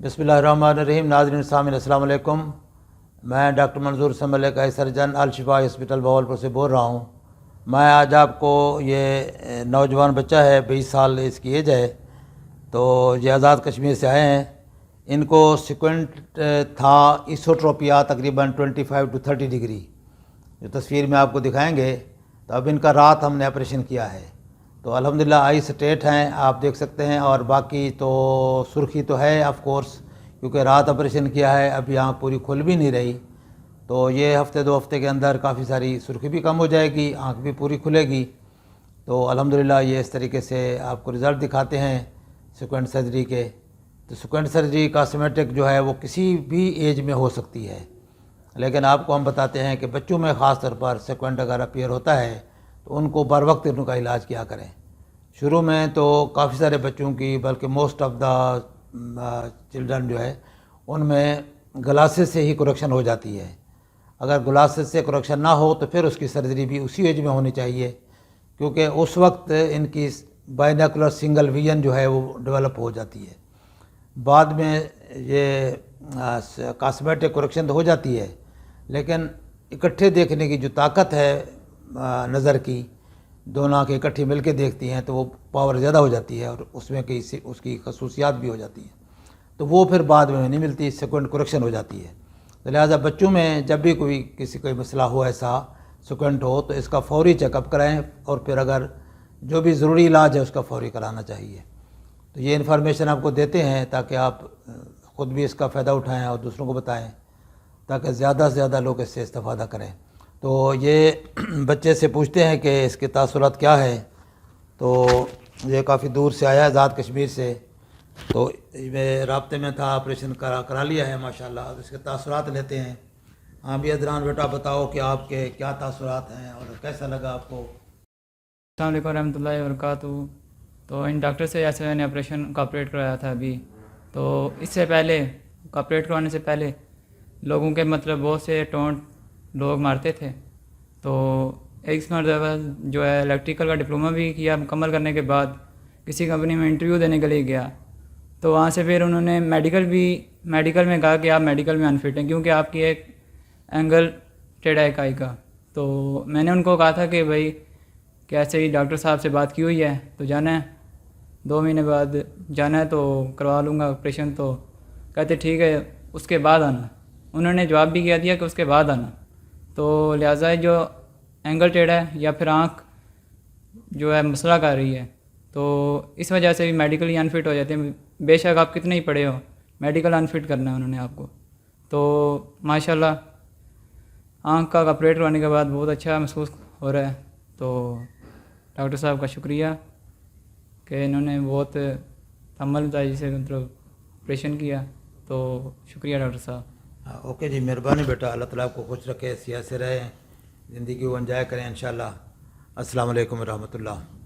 بسم اللہ الرحمن الرحیم۔ ناظرین سامعین السلام علیکم۔ میں ڈاکٹر منظور سنبھل کا سرجن الشفا ہاسپٹل بہاولپور سے بول رہا ہوں۔ میں آج آپ کو یہ نوجوان بچہ ہے، 20 سال اس کی ایج ہے، تو یہ آزاد کشمیر سے آئے ہیں۔ ان کو سیکوینٹ تھا ایسوٹروپیا تقریباً 25 to 30 ڈگری، جو تصویر میں آپ کو دکھائیں گے۔ تو اب ان کا رات ہم نے آپریشن کیا ہے، تو الحمدللہ آئی سٹیٹ ہیں، آپ دیکھ سکتے ہیں، اور باقی تو سرخی تو ہے آف کورس، کیونکہ رات آپریشن کیا ہے، ابھی آنکھ پوری کھل بھی نہیں رہی۔ تو یہ ہفتے 2 ہفتے کے اندر کافی ساری سرخی بھی کم ہو جائے گی، آنکھ بھی پوری کھلے گی۔ تو الحمدللہ یہ اس طریقے سے آپ کو رزلٹ دکھاتے ہیں سیکوینٹ سرجری کے۔ تو سیکوینٹ سرجری کاسمیٹک جو ہے وہ کسی بھی ایج میں ہو سکتی ہے، لیکن آپ کو ہم بتاتے ہیں کہ بچوں میں خاص طور پر سیکوینٹ اگر اپیئر ہوتا ہے تو ان کو بر وقت ان کا علاج کیا کریں۔ شروع میں تو کافی سارے بچوں کی، بلکہ موسٹ آف دا چلڈرن جو ہے ان میں گلاسز سے ہی کریکشن ہو جاتی ہے۔ اگر گلاسز سے کریکشن نہ ہو تو پھر اس کی سرجری بھی اسی ایج میں ہونی چاہیے، کیونکہ اس وقت ان کی بائنوکولر سنگل ویژن جو ہے وہ ڈیولپ ہو جاتی ہے۔ بعد میں یہ کاسمیٹک کریکشن تو ہو جاتی ہے، لیکن اکٹھے دیکھنے کی جو طاقت ہے نظر کی، دونوں آنکھیں اکٹھی مل کے دیکھتی ہیں تو وہ پاور زیادہ ہو جاتی ہے، اور اس میں اس کی خصوصیات بھی ہو جاتی ہیں، تو وہ پھر بعد میں نہیں ملتی، سیکوینٹ کریکشن ہو جاتی ہے۔ تو لہٰذا بچوں میں جب بھی کوئی مسئلہ ہو ایسا سیکوینٹ ہو تو اس کا فوری چیک اپ کرائیں، اور پھر اگر جو بھی ضروری علاج ہے اس کا فوری کرانا چاہیے۔ تو یہ انفارمیشن آپ کو دیتے ہیں تاکہ آپ خود بھی اس کا فائدہ اٹھائیں اور دوسروں کو بتائیں، تاکہ زیادہ سے زیادہ لوگ اس سے استفادہ کریں۔ تو یہ بچے سے پوچھتے ہیں کہ اس کے تاثرات کیا ہے، تو یہ کافی دور سے آیا ہے، آزاد کشمیر سے، تو میں رابطے میں تھا، آپریشن کرا لیا ہے ماشاءاللہ۔ اب اس کے تاثرات لیتے ہیں۔ ہاں بھی ادران بیٹا بتاؤ کہ آپ کے کیا تاثرات ہیں اور کیسا لگا آپ کو؟ السلام علیکم ورحمۃ اللہ وبرکاتہ۔ تو ان ڈاکٹر سے ایسے میں نے آپریشن کا آپریٹ کرایا تھا ابھی، تو اس سے پہلے آپریٹ کروانے سے پہلے لوگوں کے بہت سے ٹونٹ لوگ مارتے تھے، تو ایک مرتبہ جو ہے الیکٹریکل کا ڈپلومہ بھی کیا، مکمل کرنے کے بعد کسی کمپنی میں انٹرویو دینے کے لیے گیا، تو وہاں سے پھر انہوں نے میڈیکل میں کہا کہ آپ میڈیکل میں انفٹ ہیں، کیونکہ آپ کی ایک اینگل ٹیڑھا ہے کائی کا۔ تو میں نے ان کو کہا تھا کہ بھائی کہ ایسے ہی ڈاکٹر صاحب سے بات کی ہوئی ہے، تو جانا ہے 2 مہینے بعد جانا ہے، تو کروا لوں گا آپریشن۔ تو کہتے ٹھیک ہے، اس کے بعد آنا۔ انہوں نے جواب بھی کیا دیا کہ اس کے بعد آنا۔ تو لہٰذا جو اینگل ٹیڑھا ہے یا پھر آنکھ جو ہے مسئلہ کر رہی ہے، تو اس وجہ سے بھی میڈیکلی انفٹ ہو جاتے ہیں، بے شک آپ کتنے ہی پڑھے ہو، میڈیکل انفٹ کرنا ہے انہوں نے آپ کو۔ تو ماشاءاللہ آنکھ کا آپریٹ کروانے کے بعد بہت اچھا محسوس ہو رہا ہے۔ تو ڈاکٹر صاحب کا شکریہ کہ انہوں نے بہت تحمل داری سے آپریشن کیا، تو شکریہ ڈاکٹر صاحب۔ اوکے جی، مہربانی بیٹا، اللہ تعالیٰ آپ کو خوش رکھے، صحت سے رہیں، زندگی کو انجوائے کریں انشاءاللہ۔ السلام علیکم ورحمۃ اللہ۔